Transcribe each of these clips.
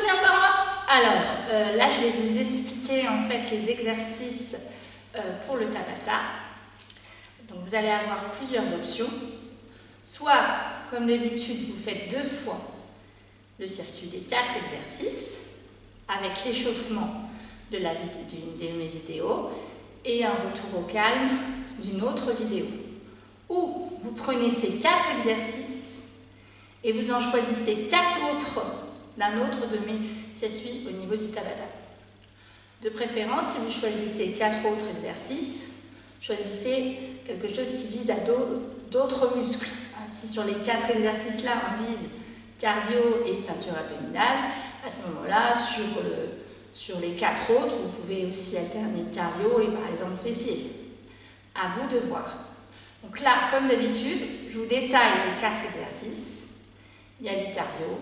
soucis encore moi? Alors, là, je vais vous expliquer en fait les exercices pour le Tabata. Donc, vous allez avoir plusieurs options. Soit, comme d'habitude, vous faites 2 fois le circuit des 4 exercices avec l'échauffement d'une de mes vidéos et un retour au calme d'une autre vidéo. Ou vous prenez ces 4 exercices et vous en choisissez 4 autres d'un autre de mes circuits au niveau du Tabata. De préférence, si vous choisissez 4 autres exercices, choisissez quelque chose qui vise à d'autres muscles. Si sur les 4 exercices-là, on vise cardio et ceinture abdominale, à ce moment-là, sur les 4 autres, vous pouvez aussi alterner cardio et par exemple fessier. À vous de voir. Donc là, comme d'habitude, je vous détaille les 4 exercices. Il y a du cardio,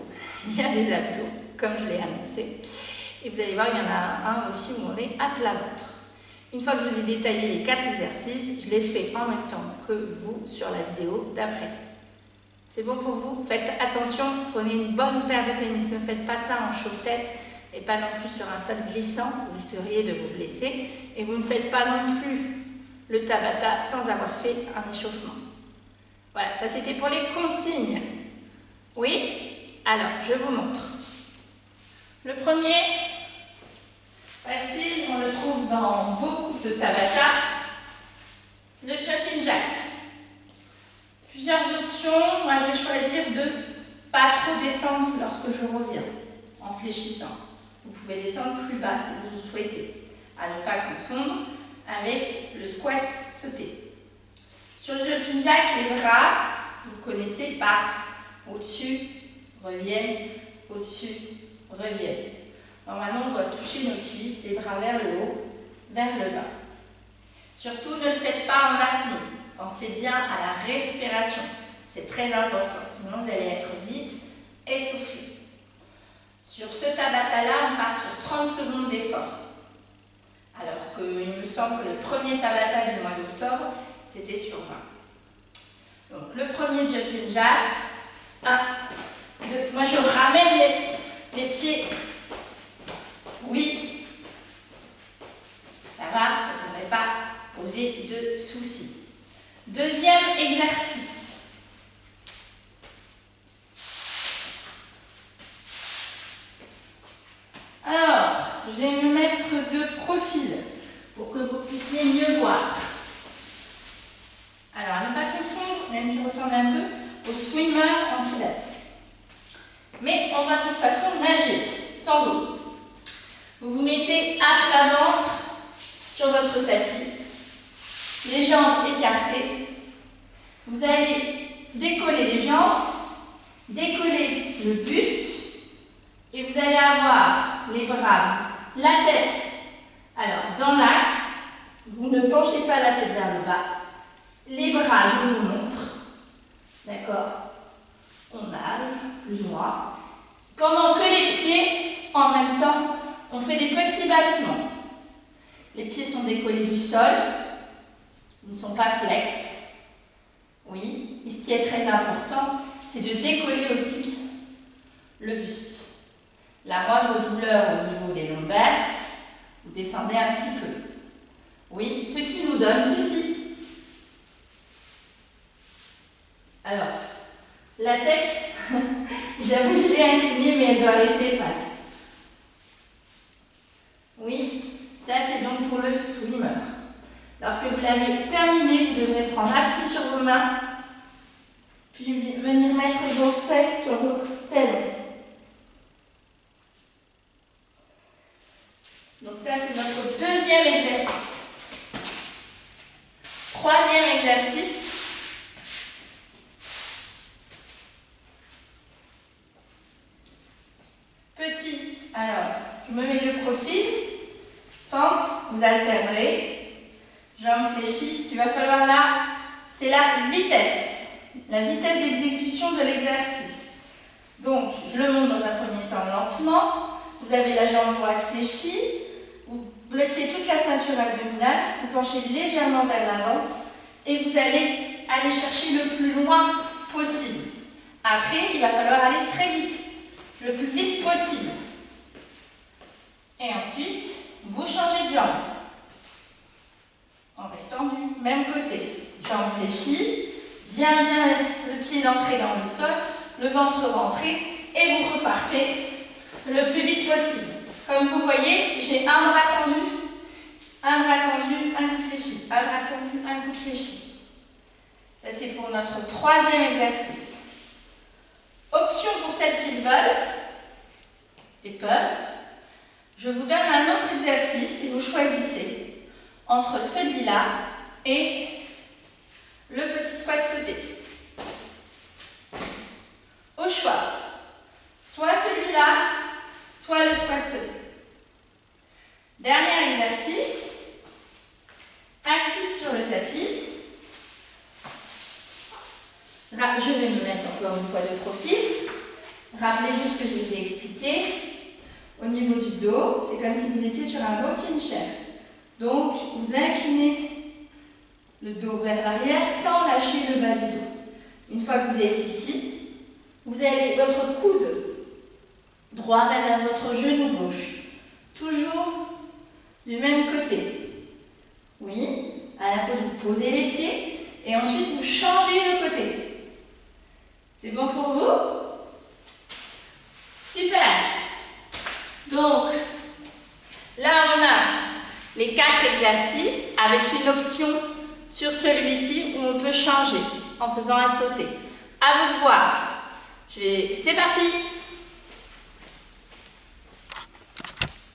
il y a des abdos, comme je l'ai annoncé. Et vous allez voir, il y en a un aussi où on est à plat ventre. Une fois que je vous ai détaillé les 4 exercices, je les fais en même temps que vous sur la vidéo d'après. C'est bon pour vous? Faites attention, prenez une bonne paire de tennis. Ne faites pas ça en chaussettes et pas non plus sur un sol glissant. Vous risqueriez de vous blesser. Et vous ne faites pas non plus le Tabata sans avoir fait un échauffement. Voilà, ça c'était pour les consignes. Oui? Alors, je vous montre. Le premier, facile, on le trouve dans beaucoup de Tabata, le Jumping Jack. Plusieurs options, moi je vais choisir de pas trop descendre lorsque je reviens, en fléchissant. Vous pouvez descendre plus bas si vous le souhaitez, à ne pas confondre avec le squat sauté. Sur le Jumping Jack, les bras, vous connaissez, partent au-dessus, reviennent, au-dessus, reviennent. Normalement, on doit toucher nos cuisses, les bras vers le haut, vers le bas. Surtout, ne le faites pas en apnée. Pensez bien à la respiration. C'est très important, sinon vous allez être vite essoufflé. Sur ce Tabata-là, on part sur 30 secondes d'effort. Alors qu'il me semble que le premier Tabata du mois d'octobre, c'était sur 20. Donc, le premier Jumping Jack. 1, 2, moi je ramène les pieds. Oui, ça va, ça ne devrait pas poser de soucis. Deuxième exercice. Alors, je vais me mettre de profil pour que vous puissiez mieux voir. Alors, à ne pas confondre, même s'il ressemble un peu au swimmer en pilates. Mais on va de toute façon nager, sans eau. Vous vous mettez à plat ventre sur votre tapis, les jambes écartées. Vous allez décoller les jambes, décoller le buste, et vous allez avoir les bras, la tête, alors dans l'axe. Vous ne penchez pas la tête vers le bas. Les bras, je vous montre. D'accord? On nage, plus ou moins. Pendant que les pieds, en même temps, on fait des petits battements. Les pieds sont décollés du sol. Ils ne sont pas flex. Oui. Et ce qui est très important, c'est de décoller aussi le buste. La moindre douleur au niveau des lombaires, vous descendez un petit peu. Oui. Ce qui nous donne ceci. Alors, la tête, j'avoue, je l'ai inclinée, mais elle doit rester face. Oui, ça c'est donc pour le swimmer. Lorsque vous l'avez terminé, vous devrez prendre appui sur vos mains, puis venir mettre vos fesses sur vos talons. Donc ça c'est notre deuxième exercice. Troisième exercice. Petit, alors, je me mets de profil, fente, vous altérerez, jambes fléchies. Ce qu'il va falloir là, c'est la vitesse d'exécution de l'exercice. Donc, je le monte dans un premier temps lentement. Vous avez la jambe droite fléchie, vous bloquez toute la ceinture abdominale, vous penchez légèrement vers l'avant et vous allez aller chercher le plus loin possible. Après, il va falloir aller très vite. Le plus vite possible. Et ensuite, vous changez de jambe. En restant du même côté. Jambe fléchie, bien le pied d'entrée dans le sol, le ventre rentré, et vous repartez le plus vite possible. Comme vous voyez, j'ai un bras tendu, un coup fléchi, un bras tendu, un coup fléchi. Ça, c'est pour notre troisième exercice. Option pour celles qui le veulent et peuvent. Je vous donne un autre exercice et vous choisissez entre celui-là et le petit squat sauté. Au choix, soit celui-là, soit le squat sauté. Dernier exercice, assis sur le tapis. Là, je vais me mettre encore une fois de profil. Rappelez-vous ce que je vous ai expliqué. Au niveau du dos, c'est comme si vous étiez sur un rocking chair. Donc, vous inclinez le dos vers l'arrière sans lâcher le bas du dos. Une fois que vous êtes ici, vous allez votre coude droit vers votre genou gauche. Toujours du même côté. Oui, à la pause, vous posez les pieds et ensuite vous changez de côté. C'est bon pour vous? Super! Donc, là on a les 4 exercices avec une option sur celui-ci où on peut changer en faisant un sauté. À vous de voir. C'est parti!